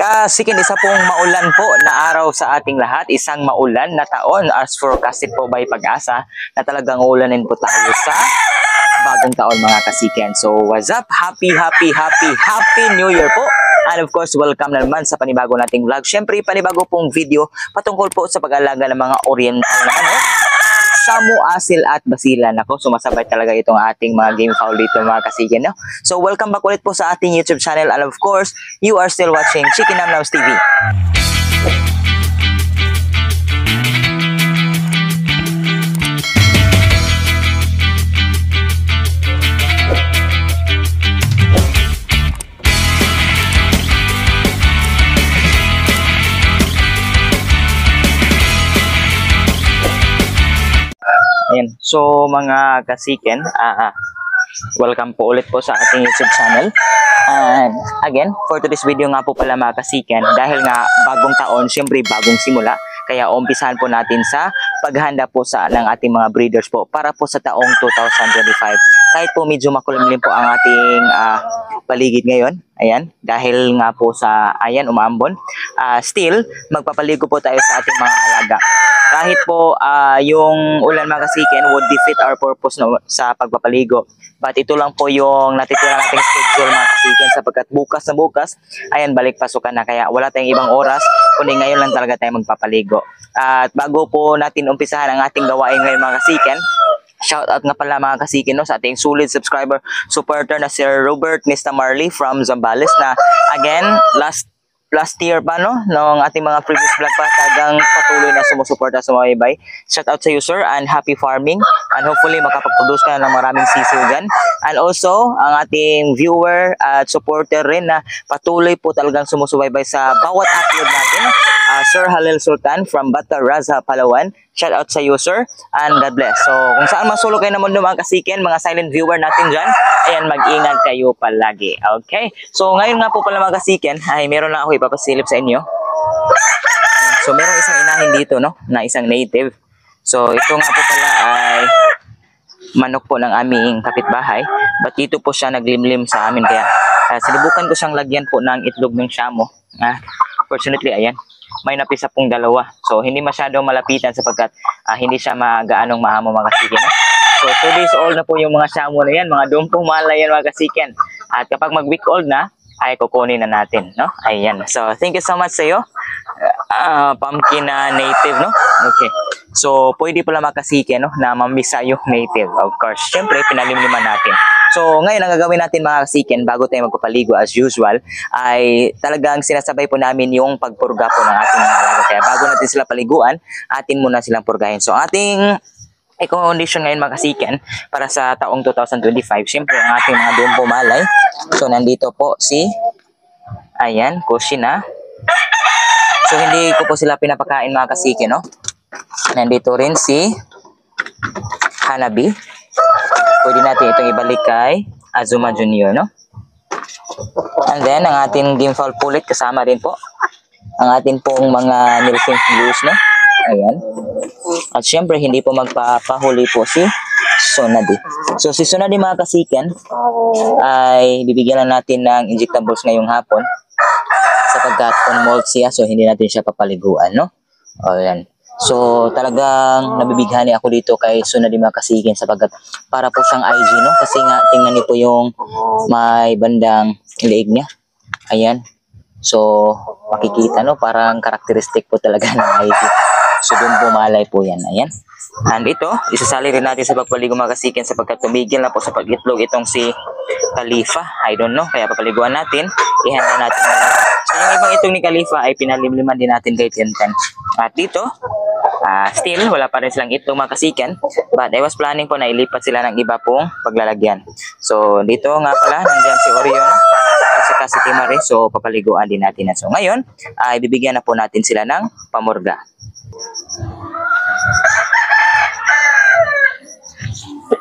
Kasikin, isa pong maulan po na araw sa ating lahat, isang maulan na taon as forecasted po by Pag-asa na talagang ulanin po tayo sa bagong taon mga kasikin. So what's up? Happy New Year po! And of course, welcome na naman sa panibago nating vlog. Siyempre, panibago pong video patungkol po sa pag-alaga ng mga oriental na Samu, Asil at Basilan. Ako, sumasabay talaga itong ating mga game foul dito mga kasikin. No? So welcome back ulit po sa ating YouTube channel. And of course, you are still watching Chicken Namnaws TV. Ayan. So mga kasiken, welcome po ulit po sa ating YouTube channel. And again, for today's video nga po pala mga kasiken, dahil nga bagong taon, syempre bagong simula, kaya umpisahan po natin sa paghanda po ng ating mga breeders po para po sa taong 2025. Kahit po medyo makulimlim po ang ating paligid ngayon, ayan, dahil nga po sa umaambon, still magpapaligo po tayo sa ating mga alaga. Kahit po yung ulan mga kasiken would defeat our purpose sa pagpapaligo. But ito lang po yung natitira nating schedule mga kasiken, sapagkat bukas na bukas, ayan, balik pasukan na. Kaya wala tayong ibang oras, kundi ngayon lang talaga tayo magpapaligo. At bago po natin umpisahan ang ating gawain ngayon mga kasiken, shout out nga pala mga kasikin sa ating solid subscriber, supporter na Sir Robert Nista Marley from Zambales na again, last year pa nung ating mga previous vlog pa, tagang patuloy na sumusuporta sa mga ibay. Shout out sa you sir, and happy farming, and hopefully makapag-produce ka na ng maraming sisiw dyan. And also ang ating viewer at supporter rin na patuloy po talagang sumusubaybay sa bawat upload natin, Sir Halil Sultan from Bata Raza, Palawan. Shout out sa you sir, and God bless. So kung saan man sulok kayo na mundo mga kasiken, mga silent viewer natin dyan, ayan, mag-ingat kayo palagi. Okay, so ngayon nga po pala mga kasiken, ay meron lang ako ipapasilip sa inyo. So merong isang inahin dito na isang native. So ito nga po pala ay manok po ng aming kapitbahay, but dito po siya naglimlim sa amin, kaya sinubukan ko siyang lagyan po ng itlog ng Shamu. Fortunately, ayan, may napisa pong dalawa. So hindi masyadong malapitan sapagkat hindi siya gaanong maamo mga kasiken. So 2 days old na po yung mga Shamu na yan, mga dumpong malay yan mga kasiken. At kapag mag-week old na, ay kukunin na natin, Ayan. So thank you so much sa iyo, pumpkin na native, Okay. So pwede pala mga kasiken, na mamisa yung native. Of course, syempre pinalimliman natin. So ngayon ang gagawin natin mga kasiken, bago tayo magpapaligo as usual, ay talagang sinasabay po namin yung pagpurga po ng ating mga alaga. Kaya bago natin sila paliguan, atin muna silang purgahin. So ating condition ngayon mga kasiken para sa taong 2025, syempre ang ating mga dumpo malay. So nandito po si Kushina. So hindi ko po sila pinapakain mga kasiken, Nandito rin si Hanabi. Pwede natin itong ibalik kay Azuma Junior, And then ang ating game foul pulit, kasama rin po ang ating pong mga Nilsing Blues, Ayan. At syempre, hindi po magpapahuli po si Sonadi. So, si Sonadi mga kasiken, ay bibigyan na natin ng injectables ngayong hapon sapagkat on-molt siya, so hindi natin siya papaliguan, Ayan. So, talagang nabibighani ako dito kay Sonadi mga kasiken sapagkat para po siyang IG, Kasi nga, tingnan niyo po yung may bandang leeg niya. Ayan. So, makikita, parang karakteristik po talaga ng IG. So doon pumalay po yan. Ayan. And ito, isasali rin natin sa pagpaligo mga kasiken sapagkat tumigil na po sa pag-itlog itong si Khalifa. I don't know. Kaya papaliguan natin. Ihanda natin. So yung ibang itong ni Khalifa ay pinalimliman din natin kay Tientan. At dito, still wala pa rin silang itlog mga kasiken. But I was planning po na ilipat sila ng iba pong paglalagyan. So dito nga pala, nandiyan si Orion at saka si Timare. So papaliguan din natin. So ngayon, ay bibigyan na po natin sila ng pamurga.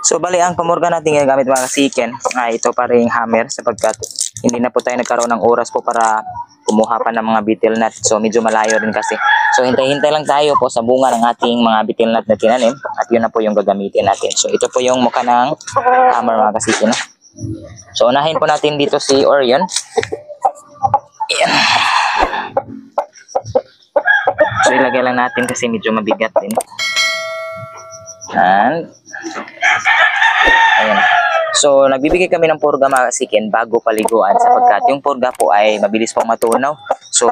So bali ang pamurga natin ginagamit mga kasiken, ito pa rin hammer sapagkat hindi na po tayo nagkaroon ng oras po para kumuha pa ng mga betel nut. So medyo malayo rin kasi. So hintay-hintay lang tayo po sa bunga ng ating mga betel nut na tinanim at yun na po yung gagamitin natin. So ito po yung mukha ng hammer mga kasiken. So unahin po natin dito si Orion. Ayan. ilagay lang natin kasi medyo mabigat din. And ayan. So, nagbibigay kami ng purga mga kasikin bago paliguan sapagkat yung purga po ay mabilis pong matunaw. So,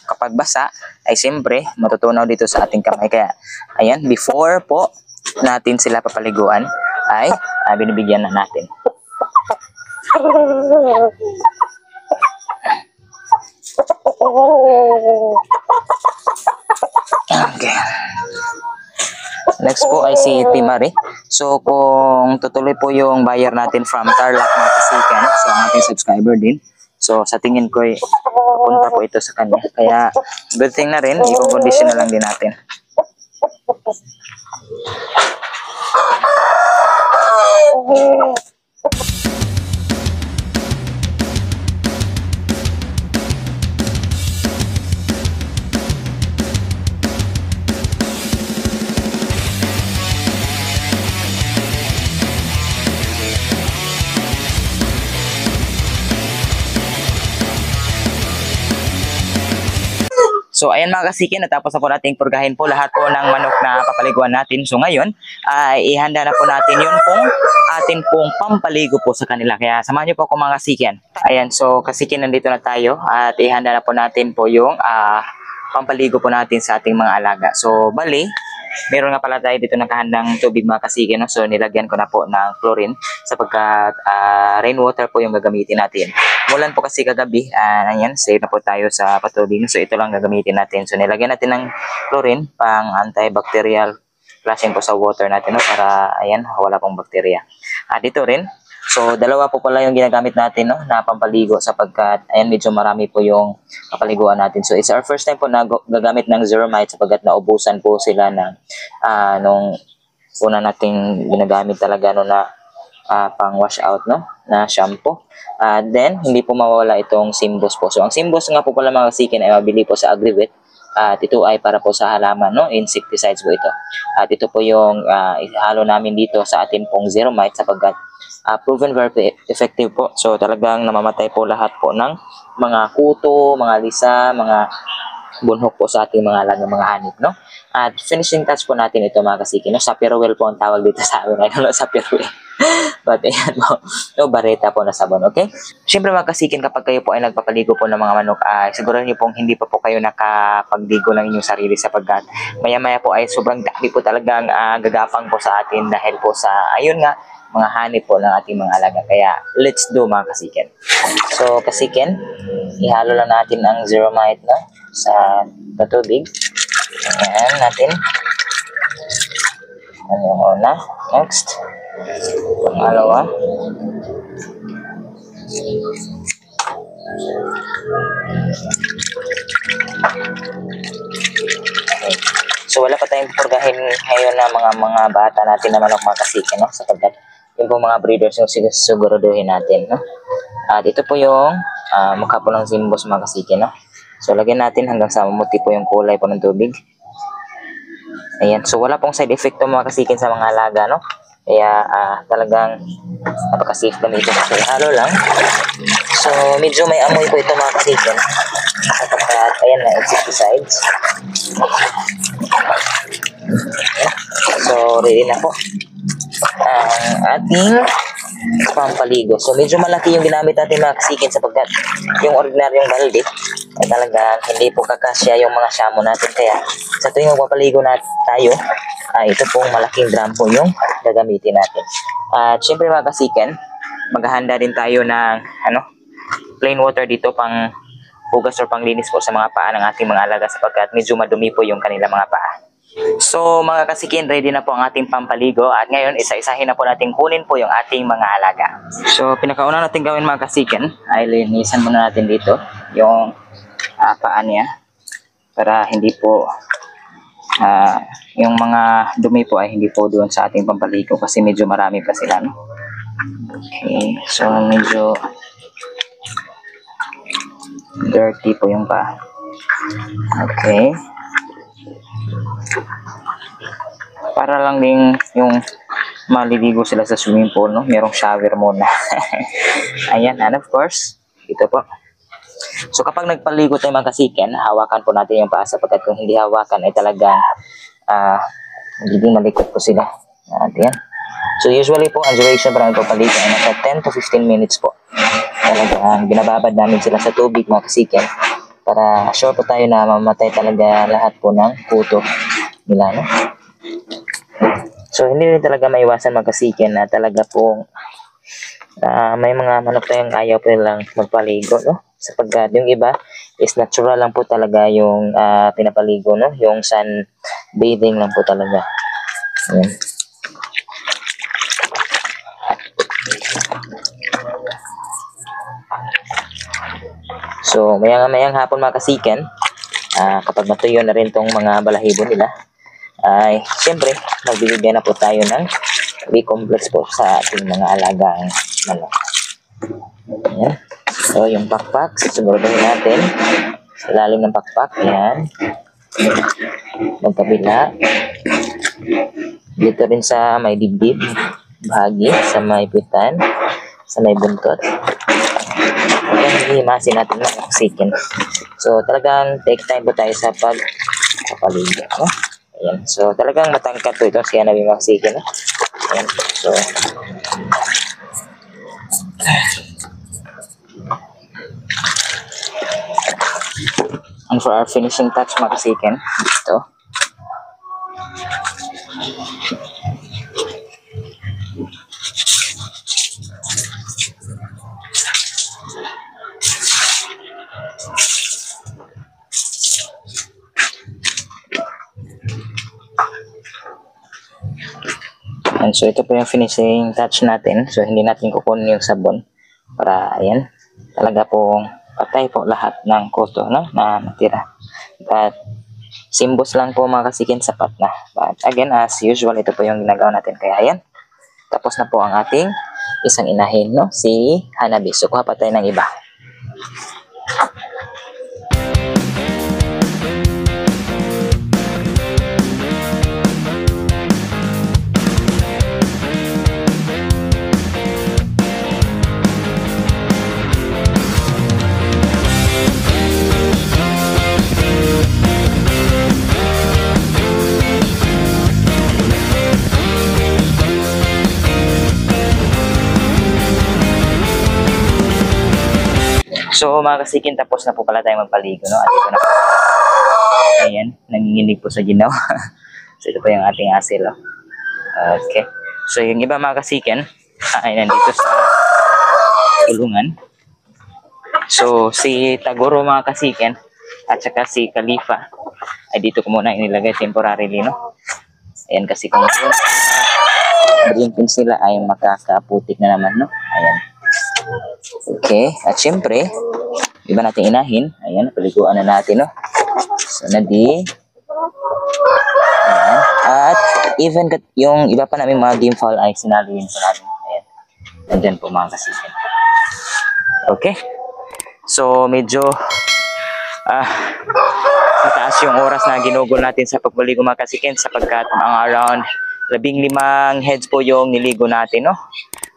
kapag basa, ay siyempre matutunaw dito sa ating kamay. Kaya, ayan, before po natin sila papaliguan, ay binibigyan na natin. Okay. Next po ay si Timari. So, kung tutuloy po yung buyer natin from Tarlac mga kasikan, so ang ating subscriber din. So, sa tingin ko ay papunta po ito sa kanya. Kaya, good thing na rin, i-condition na lang din natin. So, ayan mga kasikin, natapos na po nating purgahin po lahat po ng manok na papaliguan natin. So, ngayon, ihanda na po natin yun pong atin pong pampaligo po sa kanila. Kaya, samahan niyo po ako mga kasikin. Ayan, so kasikin, nandito na tayo at ihanda na po natin po yung pampaligo po natin sa ating mga alaga. So, bali, meron nga pala tayo dito nakahandang tubig mga kasikin. No? So, nilagyan ko na po ng chlorine sapagkat rainwater po yung gagamitin natin. Mulan po kasi kagabi, ayan, save na po tayo sa patubig. So, ito lang gagamitin natin. So, nilagyan natin ng chlorine pang antibacterial flushing po sa water natin, no? Para, ayan, wala pong bakterya. Dito rin, so, dalawa po pala yung ginagamit natin, no? Na pampaligo sapagkat, ayan, medyo marami po yung papaliguan natin. So, it's our first time po na gagamit ng Zeromite sapagkat naubusan po sila ng, nung una nating ginagamit talaga, no, na pang wash out, no, na shampoo. Then, hindi po mawawala itong Simbos po. So, ang Simbos nga po pala mga kasikin ay mabili po sa Agrivet. At ito ay para po sa halaman, no, insecticides po ito. At ito po yung ihalo namin dito sa ating pong Zeromite sapagkat proven very effective po. So, talagang namamatay po lahat po ng mga kuto, mga lisa, mga bunhok po sa ating mga alagang mga hanip, no? At finishing touch po natin ito mga kasikin, no? Sapirowel po ang tawag dito sa amin. Ano, Sapirowel. But ayan po, no, bareta po na sabon, okay? Siyempre mga kasikin, kapag kayo po ay nagpapaligo po ng mga manok, siguro niyo pong hindi pa po kayo nakapagdigo ng inyong sarili sapagkat maya-maya po ay sobrang dami po talagang gagapang po sa atin dahil po sa, ayun nga, mga hanip po ng ating mga alaga. Kaya, let's do mga kasikin. So, kasikin, ihalo lang natin ang Zeromite, no, sa tubig. Ayan natin. Ano yung una? Next. Pangalawa. So, wala pa tayong purgahin ngayon na mga bata natin na manok mga kasikin, no? Sapagkat yung po mga breeders yung siguraduhin natin, no? At ito po yung mukha po ng Simbos mga kasikin, no? So, lagyan natin hanggang sa mamuti po yung kulay po ng tubig. Ayan. So, wala pong side effect to mga kasikin sa mga alaga, no? Kaya, talagang napaka-safe kami ito. So, halo lang. So, medyo may amoy po ito mga kasikin. Sapagkat, ayan na, insecticides. So, ready na po ang ating pampaligo. So, medyo malaki yung ginamit natin mga kasikin sapagkat yung ordinaryong balde ay talaga hindi po kakasya yung mga shamo natin. Kaya, sa tuwing magpapaligo na tayo, ito pong malaking drum po yung gagamitin natin. At syempre mga kasikin, maghahanda din tayo ng plain water dito pang hugas or panglinis po sa mga paa ng ating mga alaga sapagkat medyo madumi po yung kanila mga paa. So mga kasikin, ready na po ang ating pampaligo at ngayon isa-isahin na po natin kunin po yung ating mga alaga. So pinakauna natin gawin mga kasikin ay linisan muna natin dito yung paa niya para hindi po yung mga dumi po ay hindi po doon sa ating pampaligo kasi medyo marami pa sila, no? Okay, so medyo dirty po yung paa. Okay. Para lang din yung maliligo sila sa swimming pool, no? Merong shower muna. Ayan, and of course, ito po. So kapag nagpaligo tayo mga kasiken, hawakan po natin yung paa sapagkat kung hindi hawakan ay talagang magiging malikot po sila. At yan. So usually po, ang duration para nagpapaligo ay nasa 10 to 15 minutes po. Talagang binababad namin sila sa tubig mga kasiken para sure po tayo na mamatay talaga lahat po ng kuto nila. No? So hindi rin talaga maiwasan mga kasiken na talaga po may mga manok tayong ayaw po lang magpaligo. No? Sapagkat yung iba is natural lang po talaga yung pinapaligo. No? Yung sun bathing lang po talaga. Ayan. So, mayang hapon mga kasiken, kapag matuyo na rin tong mga balahibo nila, ay siyempre, magbibigay na po tayo ng B-complex po sa ating mga alagang manok. Ayan. So, yung pakpak, siguraduhin natin, sa ilalim ng pakpak, ayan. Magkabila. Dito rin sa may dibdib, bahagi, sa may pitan, sa may buntot. Ayan, hihimasin natin ng oxygen. So, talagang take time po tayo sa pagpapaligo. No? Ayan. So, talagang matangkat po ito siya na may oxygen. No? Ayan. So, and for our finishing touch mga kasiken, ito. And so ito po yung finishing touch natin. So hindi natin kukunin yung sabon para ayan, talaga pong patay po lahat ng kuto, no, na natira. But simbos lang po mga kasiken, sapat na. But again, as usual, ito po yung ginagawa natin. Kaya ayan, tapos na po ang ating isang inahin, no, si Hanabi. So kuha pa tayo ng iba. So mga kasikin, tapos na po pala tayo magpaligo, no? At ito na po. Ayan, nanginginig po sa ginaw. So ito po yung ating asil, oh. Okay. So yung iba mga kasikin ay nandito sa kulungan. So si Tagoro mga kasikin at saka si Khalifa ay dito ko muna inilagay temporarily, no? Ayan, kasi kung green pins nila ay makakaputik na naman, no? Ayan. Okay, at syempre, iba natin inahin. Ayan, paliguan na natin, no? So, ayan. At even yung iba pa namin mga game fowl ay sinalihin pa namin. Ayan. Nandyan po mga kasikin. Okay. So, medyo mataas yung oras na ginugol natin sa pagbaligo mga kasikin sapagkat mga around 15 heads po yung niligo natin, no?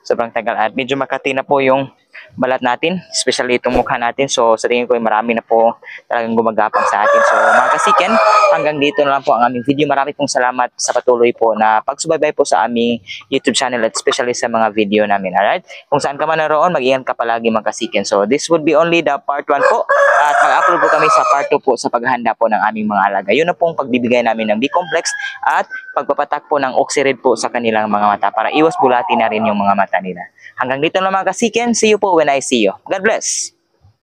Sobrang tagal at medyo makati na po yung balat natin, especially itong mukha natin. So sa tingin ko ay marami na po talagang gumagapang sa atin. So mga kasiken, hanggang dito na lang po ang aming video. Marami pong salamat sa patuloy po na pagsubaybay po sa aming YouTube channel at especially sa mga video namin. Alright? Kung saan ka man naroon, mag-iingat ka palagi mga kasiken. So this would be only the part 1 po at mag-upload po kami sa part 2 po sa paghahanda po ng aming mga alaga. Yun na pong pagbibigay namin ng B-complex at pagpapatak po ng oxyrid po sa kanilang mga mata para iwas bulati na rin yung mga mata nila. Hanggang dito na mga kasiken. See you po when I see you. God bless!